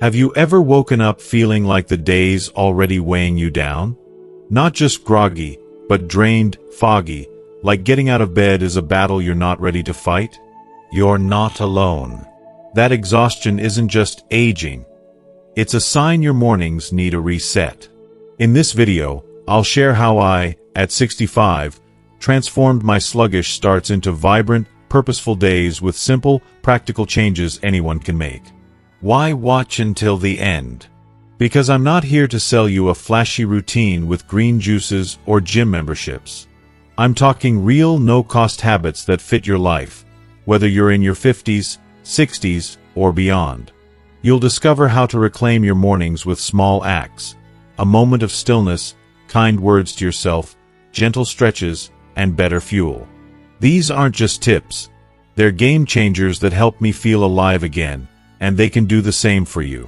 Have you ever woken up feeling like the day's already weighing you down? Not just groggy, but drained, foggy, like getting out of bed is a battle you're not ready to fight? You're not alone. That exhaustion isn't just aging. It's a sign your mornings need a reset. In this video, I'll share how I, at 65, transformed my sluggish starts into vibrant, purposeful days with simple, practical changes anyone can make. Why watch until the end? Because I'm not here to sell you a flashy routine with green juices or gym memberships. I'm talking real, no-cost habits that fit your life, whether you're in your 50s, 60s, or beyond. You'll discover how to reclaim your mornings with small acts, a moment of stillness, kind words to yourself, gentle stretches, and better fuel. These aren't just tips. They're game changers that help me feel alive again, and they can do the same for you.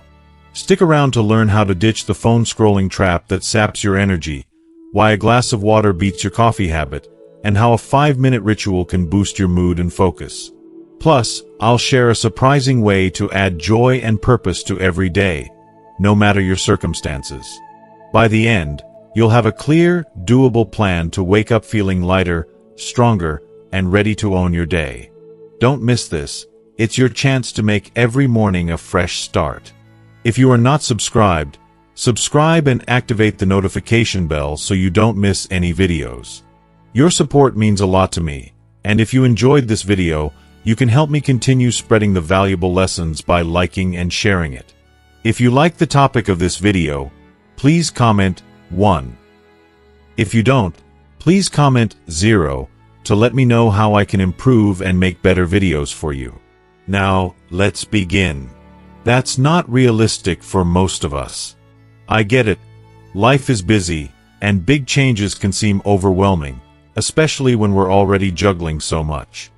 Stick around to learn how to ditch the phone scrolling trap that saps your energy, why a glass of water beats your coffee habit, and how a 5-minute ritual can boost your mood and focus. Plus, I'll share a surprising way to add joy and purpose to every day, no matter your circumstances. By the end, you'll have a clear, doable plan to wake up feeling lighter, stronger, and ready to own your day. Don't miss this. It's your chance to make every morning a fresh start. If you are not subscribed, subscribe and activate the notification bell so you don't miss any videos. Your support means a lot to me, and if you enjoyed this video, you can help me continue spreading the valuable lessons by liking and sharing it. If you like the topic of this video, please comment 1. If you don't, please comment 0 to let me know how I can improve and make better videos for you. Now, let's begin. That's not realistic for most of us. I get it. Life is busy, and big changes can seem overwhelming, especially when we're already juggling so much.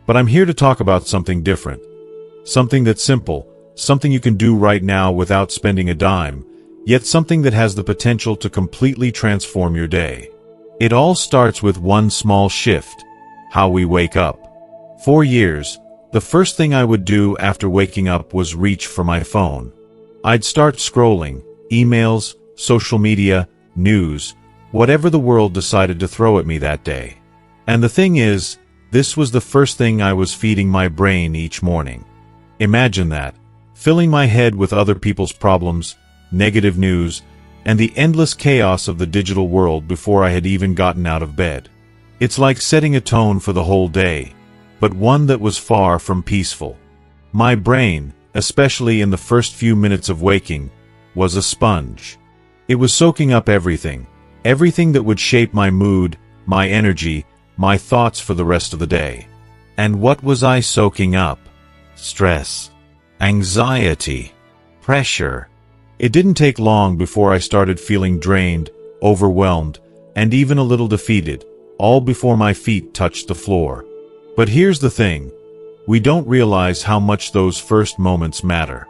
But I'm here to talk about something different. Something that's simple, something you can do right now without spending a dime, yet something that has the potential to completely transform your day. It all starts with one small shift: how we wake up. For years, the first thing I would do after waking up was reach for my phone. I'd start scrolling, emails, social media, news, whatever the world decided to throw at me that day. And the thing is, this was the first thing I was feeding my brain each morning. Imagine that, filling my head with other people's problems, negative news, and the endless chaos of the digital world before I had even gotten out of bed. It's like setting a tone for the whole day, but one that was far from peaceful. My brain, especially in the first few minutes of waking, was a sponge. It was soaking up everything that would shape my mood, my energy, my thoughts for the rest of the day. And what was I soaking up? Stress, anxiety, pressure. It didn't take long before I started feeling drained, overwhelmed, and even a little defeated, all before my feet touched the floor. But here's the thing. We don't realize how much those first moments matter.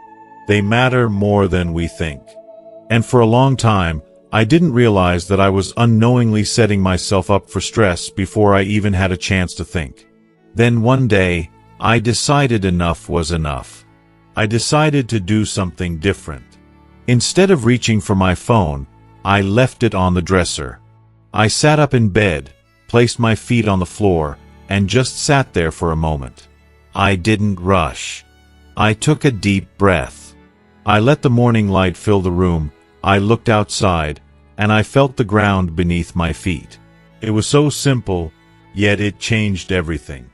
They matter more than we think. And for a long time, I didn't realize that I was unknowingly setting myself up for stress before I even had a chance to think. Then one day, I decided enough was enough. I decided to do something different. Instead of reaching for my phone, I left it on the dresser. I sat up in bed, placed my feet on the floor, and just sat there for a moment. I didn't rush. I took a deep breath. I let the morning light fill the room. I looked outside, and I felt the ground beneath my feet. It was so simple, yet it changed everything.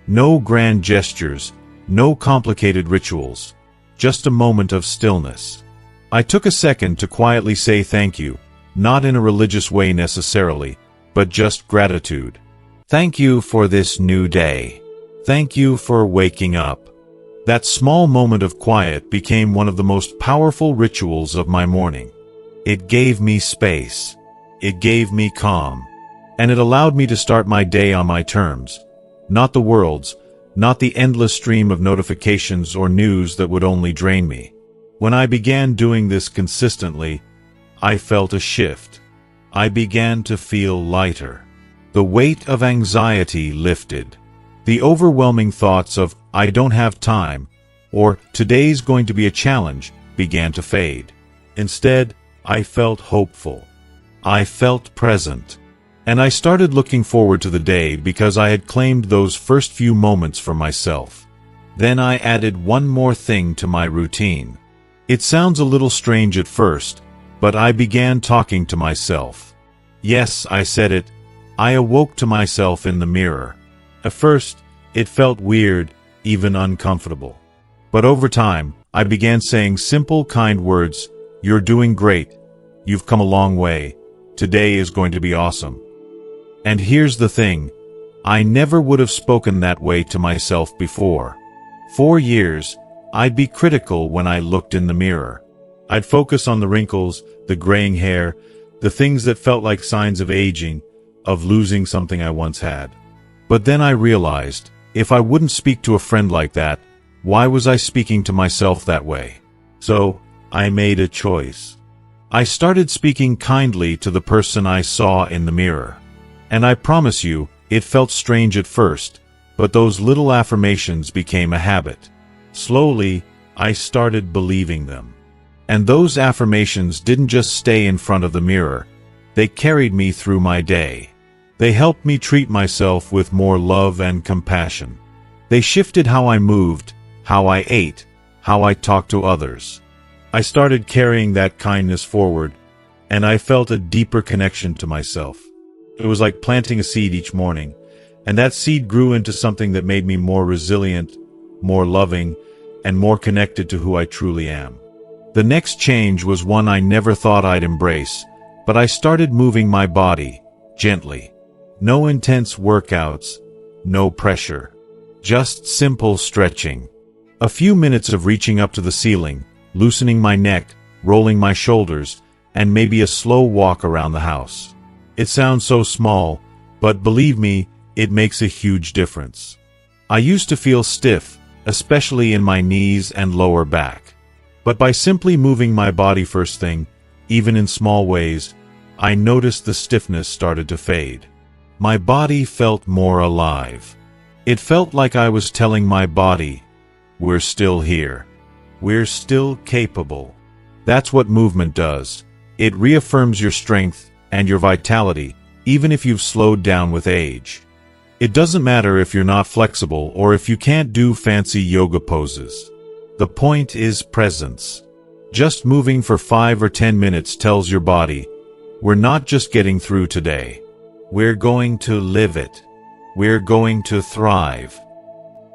No grand gestures, no complicated rituals, just a moment of stillness. I took a second to quietly say thank you, not in a religious way necessarily, but just gratitude. Thank you for this new day. Thank you for waking up. That small moment of quiet became one of the most powerful rituals of my morning. It gave me space. It gave me calm. And it allowed me to start my day on my terms. Not the world's, not the endless stream of notifications or news that would only drain me. When I began doing this consistently, I felt a shift. I began to feel lighter. The weight of anxiety lifted. The overwhelming thoughts of, I don't have time, or today's going to be a challenge, began to fade. Instead, I felt hopeful. I felt present. And I started looking forward to the day because I had claimed those first few moments for myself. Then I added one more thing to my routine. It sounds a little strange at first, but I began talking to myself. Yes, I said it. I awoke to myself in the mirror. At first, it felt weird, even uncomfortable. But over time, I began saying simple, kind words. You're doing great. You've come a long way. Today is going to be awesome. And here's the thing. I never would have spoken that way to myself before. For years, I'd be critical when I looked in the mirror. I'd focus on the wrinkles, the graying hair, the things that felt like signs of aging, of losing something I once had. But then I realized, if I wouldn't speak to a friend like that, why was I speaking to myself that way? So, I made a choice. I started speaking kindly to the person I saw in the mirror. And I promise you, it felt strange at first, but those little affirmations became a habit. Slowly, I started believing them. And those affirmations didn't just stay in front of the mirror. They carried me through my day. They helped me treat myself with more love and compassion. They shifted how I moved, how I ate, how I talked to others. I started carrying that kindness forward, and I felt a deeper connection to myself. It was like planting a seed each morning, and that seed grew into something that made me more resilient, more loving, and more connected to who I truly am. The next change was one I never thought I'd embrace, but I started moving my body, gently. No intense workouts, no pressure. Just simple stretching. A few minutes of reaching up to the ceiling, loosening my neck, rolling my shoulders, and maybe a slow walk around the house. It sounds so small, but believe me, it makes a huge difference. I used to feel stiff, especially in my knees and lower back. But by simply moving my body first thing, even in small ways, I noticed the stiffness started to fade. My body felt more alive. It felt like I was telling my body, we're still here. We're still capable. That's what movement does. It reaffirms your strength and your vitality, even if you've slowed down with age. It doesn't matter if you're not flexible or if you can't do fancy yoga poses. The point is presence. Just moving for 5 or 10 minutes tells your body, we're not just getting through today. We're going to live it. We're going to thrive.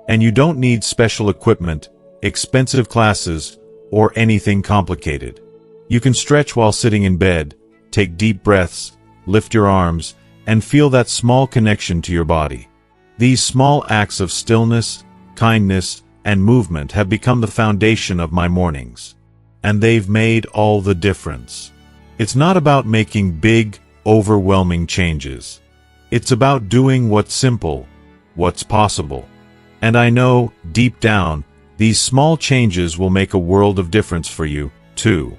And you don't need special equipment, expensive classes, or anything complicated. You can stretch while sitting in bed, take deep breaths, lift your arms, and feel that small connection to your body. These small acts of stillness, kindness, and movement have become the foundation of my mornings. And they've made all the difference. It's not about making big, overwhelming changes. It's about doing what's simple, what's possible. And I know, deep down, these small changes will make a world of difference for you, too.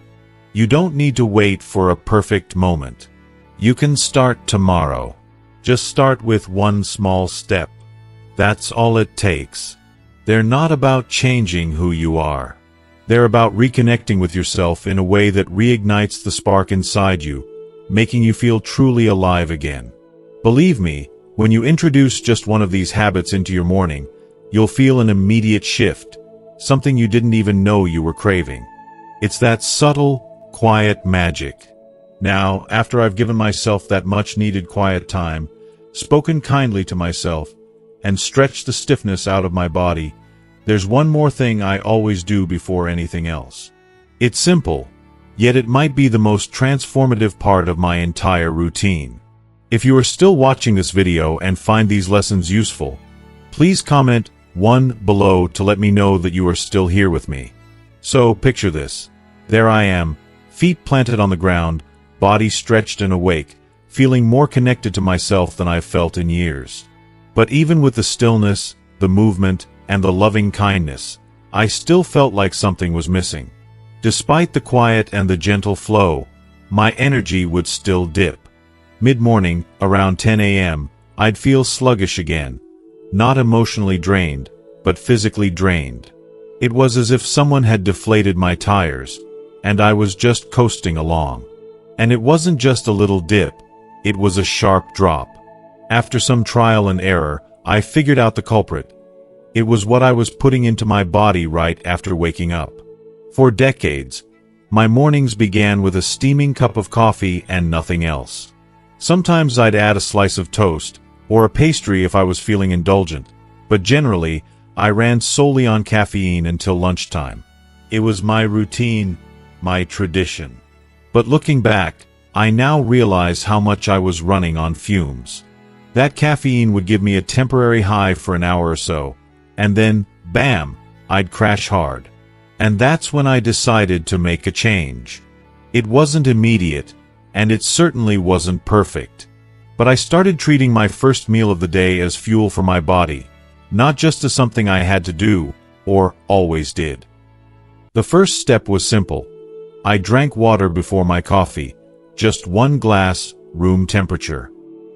You don't need to wait for a perfect moment. You can start tomorrow. Just start with one small step. That's all it takes. They're not about changing who you are. They're about reconnecting with yourself in a way that reignites the spark inside you, making you feel truly alive again. Believe me, when you introduce just one of these habits into your morning, you'll feel an immediate shift, something you didn't even know you were craving. It's that subtle, quiet magic. Now, after I've given myself that much-needed quiet time, spoken kindly to myself, and stretched the stiffness out of my body, there's one more thing I always do before anything else. It's simple, yet it might be the most transformative part of my entire routine. If you are still watching this video and find these lessons useful, please comment 1 below to let me know that you are still here with me. So, picture this. There I am, feet planted on the ground, body stretched and awake, feeling more connected to myself than I've felt in years. But even with the stillness, the movement, and the loving kindness, I still felt like something was missing. Despite the quiet and the gentle flow, my energy would still dip. Mid-morning, around 10 a.m., I'd feel sluggish again, not emotionally drained, but physically drained. It was as if someone had deflated my tires, and I was just coasting along. And it wasn't just a little dip, it was a sharp drop. After some trial and error, I figured out the culprit. It was what I was putting into my body right after waking up. For decades, my mornings began with a steaming cup of coffee and nothing else. Sometimes I'd add a slice of toast, or a pastry if I was feeling indulgent, but generally, I ran solely on caffeine until lunchtime. It was my routine, my tradition. But looking back, I now realize how much I was running on fumes. That caffeine would give me a temporary high for an hour or so, and then, bam, I'd crash hard. And that's when I decided to make a change. It wasn't immediate, and it certainly wasn't perfect. But I started treating my first meal of the day as fuel for my body, not just as something I had to do, or always did. The first step was simple. I drank water before my coffee, just 1 glass, room temperature.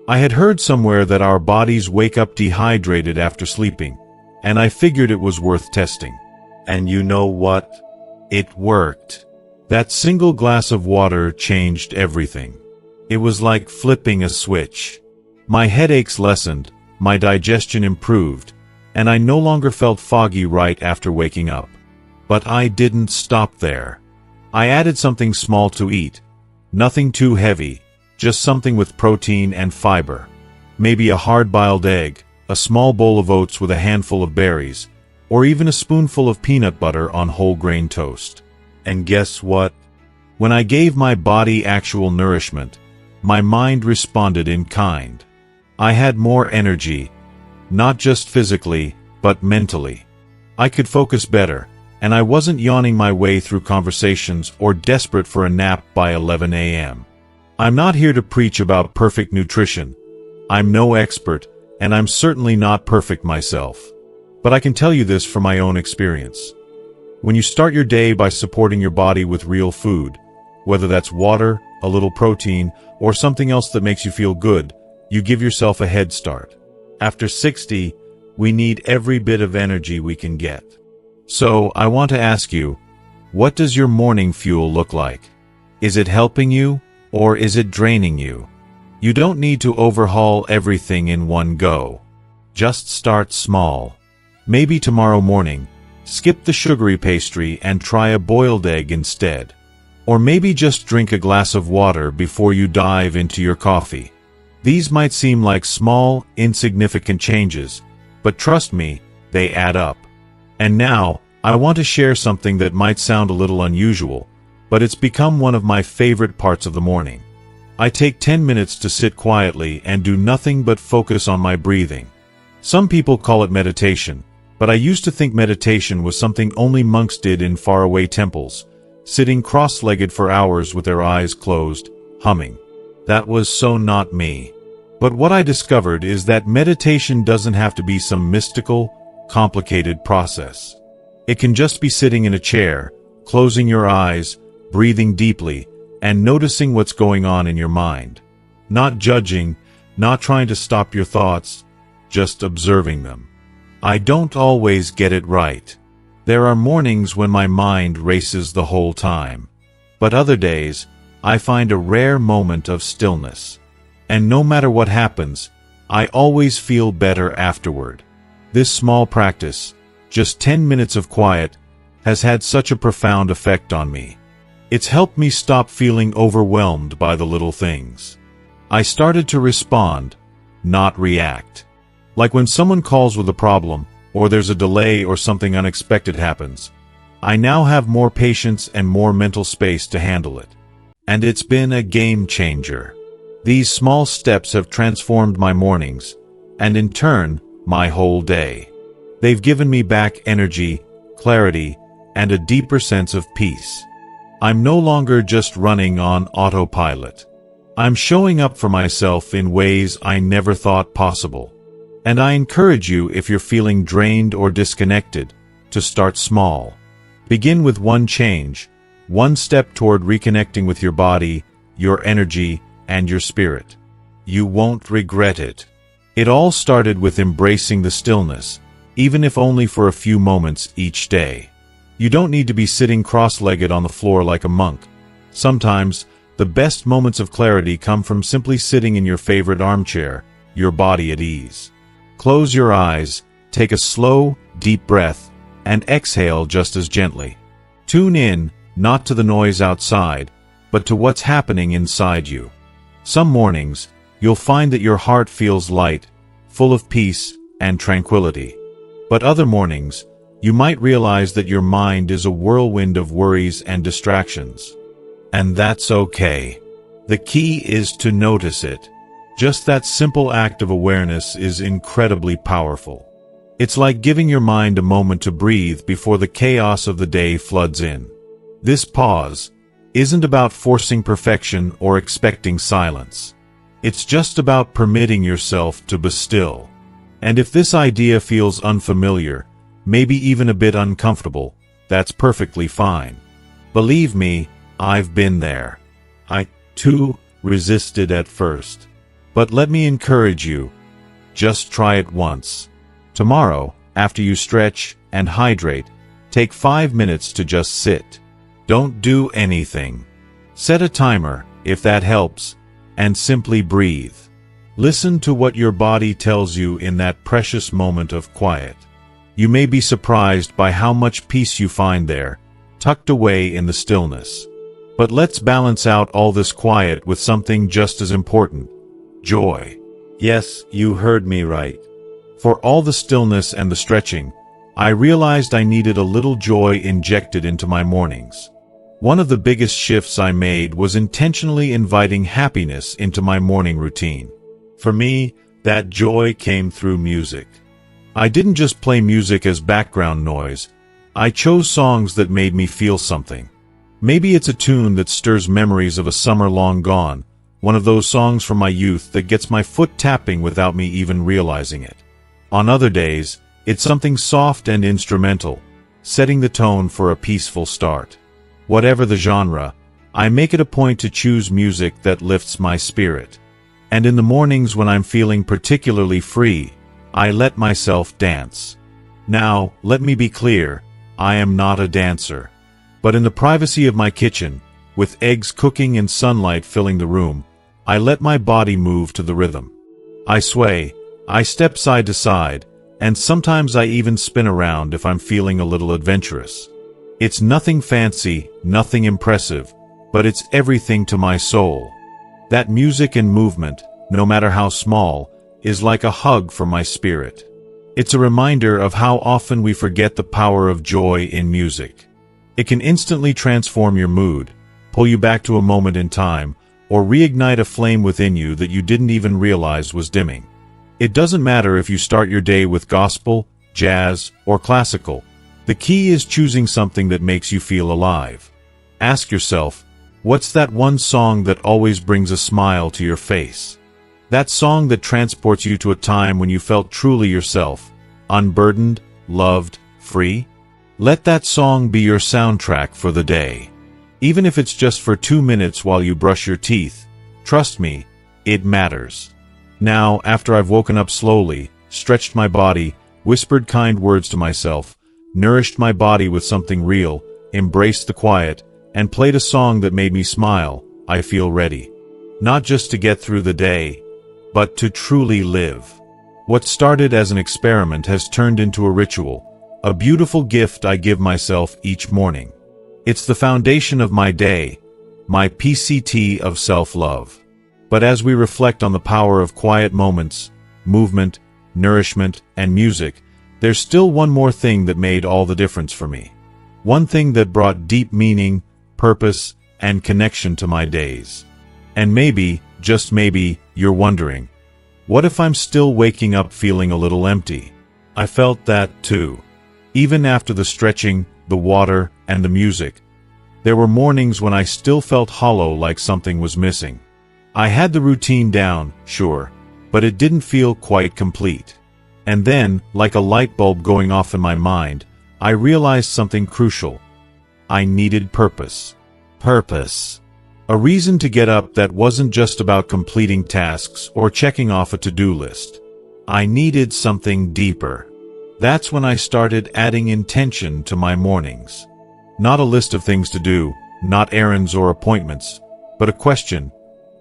I had heard somewhere that our bodies wake up dehydrated after sleeping, and I figured it was worth testing. And you know what? It worked. That single glass of water changed everything. It was like flipping a switch. My headaches lessened, my digestion improved, and I no longer felt foggy right after waking up. But I didn't stop there. I added something small to eat. Nothing too heavy, just something with protein and fiber. Maybe a hard-boiled egg, a small bowl of oats with a handful of berries, or even a spoonful of peanut butter on whole grain toast. And guess what? When I gave my body actual nourishment, my mind responded in kind. I had more energy, not just physically, but mentally. I could focus better, and I wasn't yawning my way through conversations or desperate for a nap by 11 a.m. I'm not here to preach about perfect nutrition. I'm no expert, and I'm certainly not perfect myself. But I can tell you this from my own experience. When you start your day by supporting your body with real food, whether that's water, a little protein, or something else that makes you feel good, you give yourself a head start. After 60, we need every bit of energy we can get. So, I want to ask you, what does your morning fuel look like? Is it helping you, or is it draining you? You don't need to overhaul everything in one go. Just start small. Maybe tomorrow morning, skip the sugary pastry and try a boiled egg instead. Or maybe just drink a glass of water before you dive into your coffee. These might seem like small, insignificant changes, but trust me, they add up. And now, I want to share something that might sound a little unusual, but it's become one of my favorite parts of the morning. I take 10 minutes to sit quietly and do nothing but focus on my breathing. Some people call it meditation, but I used to think meditation was something only monks did in faraway temples, sitting cross-legged for hours with their eyes closed, humming. That was so not me. But what I discovered is that meditation doesn't have to be some mystical, complicated process. It can just be sitting in a chair, closing your eyes, breathing deeply, and noticing what's going on in your mind. Not judging, not trying to stop your thoughts, just observing them. I don't always get it right. There are mornings when my mind races the whole time. But other days, I find a rare moment of stillness. And no matter what happens, I always feel better afterward. This small practice, just 10 minutes of quiet, has had such a profound effect on me. It's helped me stop feeling overwhelmed by the little things. I started to respond, not react. Like when someone calls with a problem, or there's a delay or something unexpected happens, I now have more patience and more mental space to handle it. And it's been a game changer. These small steps have transformed my mornings, and in turn, my whole day. They've given me back energy, clarity, and a deeper sense of peace. I'm no longer just running on autopilot. I'm showing up for myself in ways I never thought possible. And I encourage you, if you're feeling drained or disconnected, to start small. Begin with one change, one step toward reconnecting with your body, your energy, and your spirit. You won't regret it. It all started with embracing the stillness, even if only for a few moments each day. You don't need to be sitting cross-legged on the floor like a monk. Sometimes, the best moments of clarity come from simply sitting in your favorite armchair, your body at ease. Close your eyes, take a slow, deep breath, and exhale just as gently. Tune in, not to the noise outside, but to what's happening inside you. Some mornings, you'll find that your heart feels light, full of peace and tranquility. But other mornings, you might realize that your mind is a whirlwind of worries and distractions. And that's okay. The key is to notice it. Just that simple act of awareness is incredibly powerful. It's like giving your mind a moment to breathe before the chaos of the day floods in. This pause isn't about forcing perfection or expecting silence. It's just about permitting yourself to be still. And if this idea feels unfamiliar, maybe even a bit uncomfortable, that's perfectly fine. Believe me, I've been there. I, too, resisted at first. But let me encourage you. Just try it once. Tomorrow, after you stretch and hydrate, take 5 minutes to just sit. Don't do anything. Set a timer, if that helps, and simply breathe. Listen to what your body tells you in that precious moment of quiet. You may be surprised by how much peace you find there, tucked away in the stillness. But let's balance out all this quiet with something just as important: joy. Yes, you heard me right. For all the stillness and the stretching, I realized I needed a little joy injected into my mornings. One of the biggest shifts I made was intentionally inviting happiness into my morning routine. For me, that joy came through music. I didn't just play music as background noise. I chose songs that made me feel something. Maybe it's a tune that stirs memories of a summer long gone, one of those songs from my youth that gets my foot tapping without me even realizing it. On other days, it's something soft and instrumental, setting the tone for a peaceful start. Whatever the genre, I make it a point to choose music that lifts my spirit. And in the mornings when I'm feeling particularly free, I let myself dance. Now, let me be clear, I am not a dancer. But in the privacy of my kitchen, with eggs cooking and sunlight filling the room, I let my body move to the rhythm. I sway, I step side to side, and sometimes I even spin around if I'm feeling a little adventurous. It's nothing fancy, nothing impressive, but it's everything to my soul. That music and movement, no matter how small, is like a hug for my spirit. It's a reminder of how often we forget the power of joy in music. It can instantly transform your mood, pull you back to a moment in time, or reignite a flame within you that you didn't even realize was dimming. It doesn't matter if you start your day with gospel, jazz, or classical. The key is choosing something that makes you feel alive. Ask yourself, what's that one song that always brings a smile to your face? That song that transports you to a time when you felt truly yourself, unburdened, loved, free? Let that song be your soundtrack for the day. Even if it's just for 2 minutes while you brush your teeth, trust me, it matters. Now, after I've woken up slowly, stretched my body, whispered kind words to myself, nourished my body with something real, embraced the quiet, and played a song that made me smile, I feel ready. Not just to get through the day, but to truly live. What started as an experiment has turned into a ritual, a beautiful gift I give myself each morning. It's the foundation of my day, my PCT of self-love. But as we reflect on the power of quiet moments, movement, nourishment, and music, there's still one more thing that made all the difference for me. One thing that brought deep meaning, purpose, and connection to my days. And maybe, just maybe, you're wondering, what if I'm still waking up feeling a little empty? I felt that too. Even after the stretching, the water, and the music, there were mornings when I still felt hollow, like something was missing. I had the routine down, sure, but it didn't feel quite complete. And then, like a light bulb going off in my mind, I realized something crucial. I needed purpose. Purpose. A reason to get up that wasn't just about completing tasks or checking off a to-do list. I needed something deeper. That's when I started adding intention to my mornings. Not a list of things to do, not errands or appointments, but a question: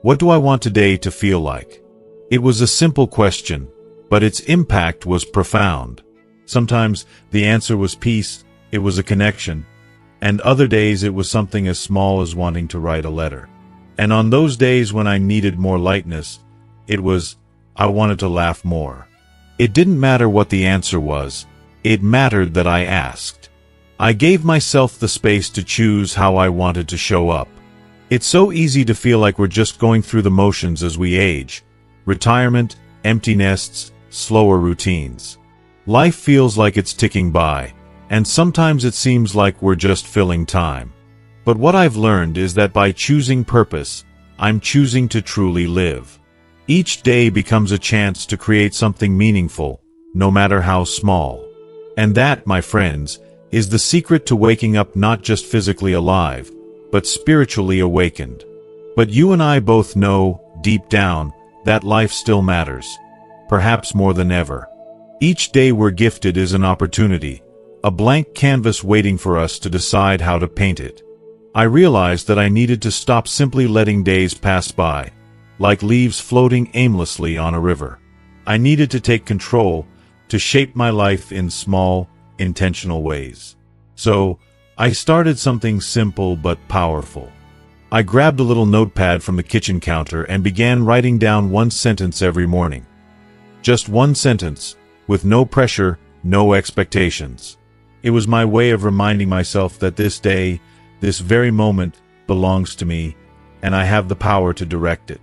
what do I want today to feel like? It was a simple question, but its impact was profound. Sometimes the answer was peace, it was a connection, and other days it was something as small as wanting to write a letter. And on those days when I needed more lightness, it was, I wanted to laugh more. It didn't matter what the answer was, it mattered that I asked. I gave myself the space to choose how I wanted to show up. It's so easy to feel like we're just going through the motions as we age. Retirement, empty nests, slower routines. Life feels like it's ticking by, and sometimes it seems like we're just filling time. But what I've learned is that by choosing purpose, I'm choosing to truly live. Each day becomes a chance to create something meaningful, no matter how small. And that, my friends, is the secret to waking up not just physically alive, but spiritually awakened. But you and I both know, deep down, that life still matters. Perhaps more than ever. Each day we're gifted is an opportunity, a blank canvas waiting for us to decide how to paint it. I realized that I needed to stop simply letting days pass by, like leaves floating aimlessly on a river. I needed to take control, to shape my life in small, intentional ways. So, I started something simple but powerful. I grabbed a little notepad from the kitchen counter and began writing down one sentence every morning. Just one sentence, with no pressure, no expectations. It was my way of reminding myself that this day, this very moment, belongs to me, and I have the power to direct it.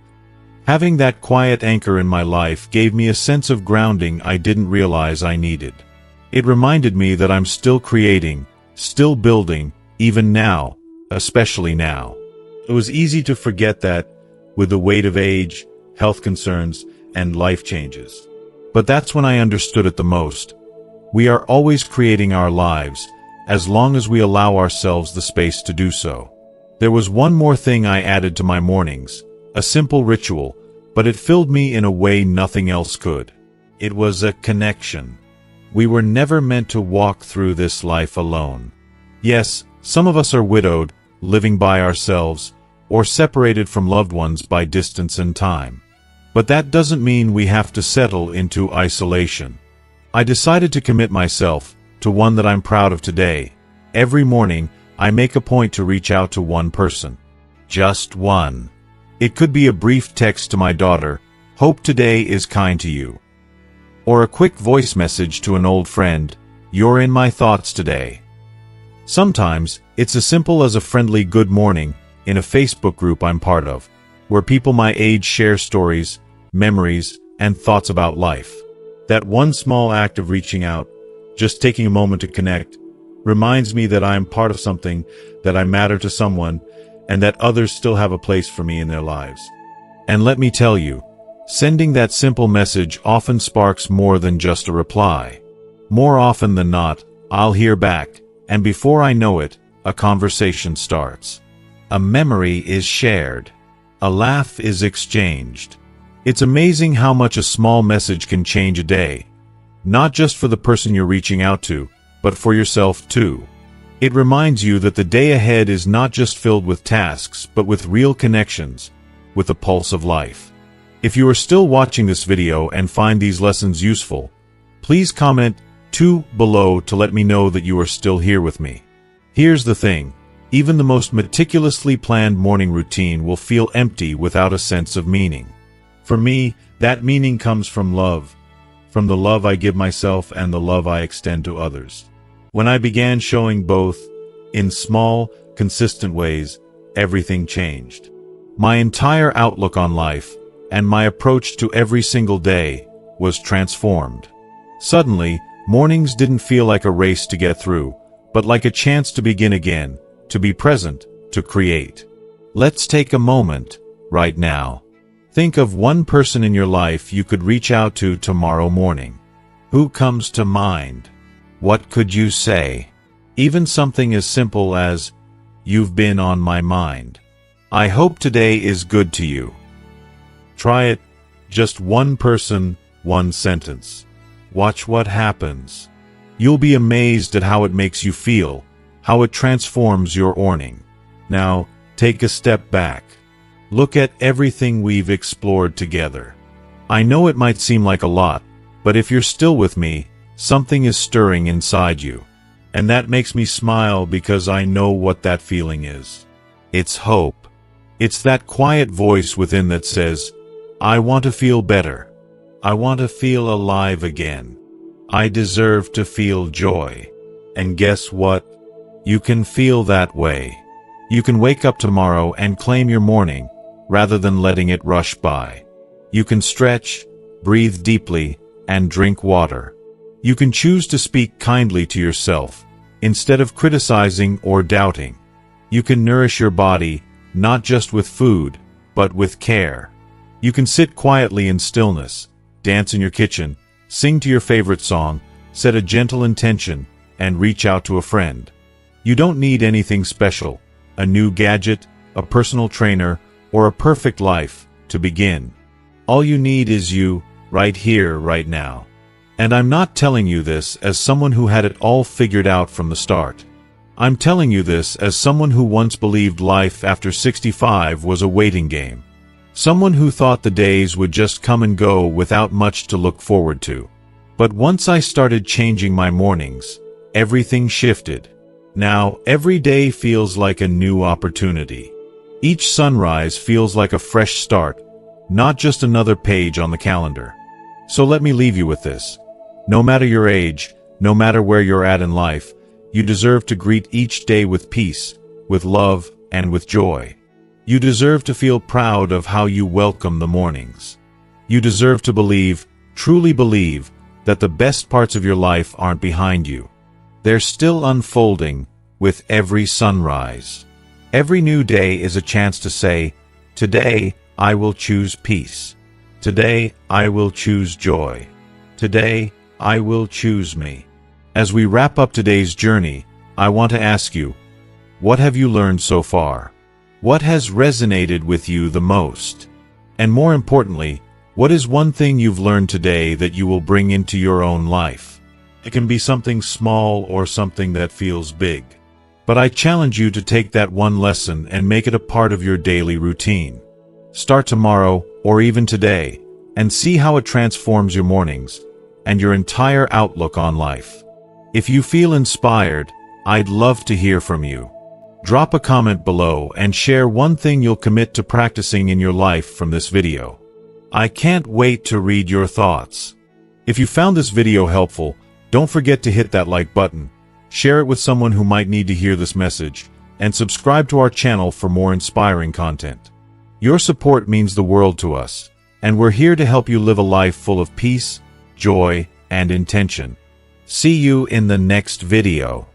Having that quiet anchor in my life gave me a sense of grounding I didn't realize I needed. It reminded me that I'm still creating, still building, even now, especially now. It was easy to forget that, with the weight of age, health concerns, and life changes. But that's when I understood it the most. We are always creating our lives, as long as we allow ourselves the space to do so. There was one more thing I added to my mornings, a simple ritual, but it filled me in a way nothing else could. It was a connection. We were never meant to walk through this life alone. Yes, some of us are widowed, living by ourselves, or separated from loved ones by distance and time. But that doesn't mean we have to settle into isolation. I decided to commit myself to one that I'm proud of today. Every morning, I make a point to reach out to one person. Just one. It could be a brief text to my daughter, "Hope today is kind to you." Or a quick voice message to an old friend, "You're in my thoughts today." Sometimes, it's as simple as a friendly good morning in a Facebook group I'm part of, where people my age share stories, memories, and thoughts about life. That one small act of reaching out, just taking a moment to connect, reminds me that I am part of something, that I matter to someone, and that others still have a place for me in their lives. And let me tell you, sending that simple message often sparks more than just a reply. More often than not, I'll hear back, and before I know it, a conversation starts. A memory is shared. A laugh is exchanged. It's amazing how much a small message can change a day. Not just for the person you're reaching out to, but for yourself too. It reminds you that the day ahead is not just filled with tasks, but with real connections, with the pulse of life. If you are still watching this video and find these lessons useful, please comment 2 below to let me know that you are still here with me. Here's the thing, even the most meticulously planned morning routine will feel empty without a sense of meaning. For me, that meaning comes from love, from the love I give myself and the love I extend to others. When I began showing both, in small, consistent ways, everything changed. My entire outlook on life, and my approach to every single day, was transformed. Suddenly, mornings didn't feel like a race to get through, but like a chance to begin again, to be present, to create. Let's take a moment, right now. Think of one person in your life you could reach out to tomorrow morning. Who comes to mind? What could you say? Even something as simple as, "You've been on my mind. I hope today is good to you." Try it. Just one person, one sentence. Watch what happens. You'll be amazed at how it makes you feel, how it transforms your morning. Now, take a step back. Look at everything we've explored together. I know it might seem like a lot, but if you're still with me, something is stirring inside you. And that makes me smile because I know what that feeling is. It's hope. It's that quiet voice within that says, I want to feel better. I want to feel alive again. I deserve to feel joy. And guess what? You can feel that way. You can wake up tomorrow and claim your morning, rather than letting it rush by. You can stretch, breathe deeply, and drink water. You can choose to speak kindly to yourself, instead of criticizing or doubting. You can nourish your body, not just with food, but with care. You can sit quietly in stillness, dance in your kitchen, sing to your favorite song, set a gentle intention, and reach out to a friend. You don't need anything special, a new gadget, a personal trainer, or a perfect life, to begin. All you need is you, right here, right now. And I'm not telling you this as someone who had it all figured out from the start. I'm telling you this as someone who once believed life after 65 was a waiting game. Someone who thought the days would just come and go without much to look forward to. But once I started changing my mornings, everything shifted. Now, every day feels like a new opportunity. Each sunrise feels like a fresh start, not just another page on the calendar. So let me leave you with this. No matter your age, no matter where you're at in life, you deserve to greet each day with peace, with love, and with joy. You deserve to feel proud of how you welcome the mornings. You deserve to believe, truly believe, that the best parts of your life aren't behind you. They're still unfolding with every sunrise. Every new day is a chance to say, today I will choose peace. Today I will choose joy. Today I will choose me. As we wrap up today's journey, I want to ask you, what have you learned so far? What has resonated with you the most? And more importantly, what is one thing you've learned today that you will bring into your own life? It can be something small or something that feels big. But I challenge you to take that one lesson and make it a part of your daily routine. Start tomorrow, or even today, and see how it transforms your mornings and your entire outlook on life. If you feel inspired, I'd love to hear from you. Drop a comment below and share one thing you'll commit to practicing in your life from this video. I can't wait to read your thoughts. If you found this video helpful, don't forget to hit that like button, share it with someone who might need to hear this message, and subscribe to our channel for more inspiring content. Your support means the world to us, and we're here to help you live a life full of peace, joy, and intention. See you in the next video.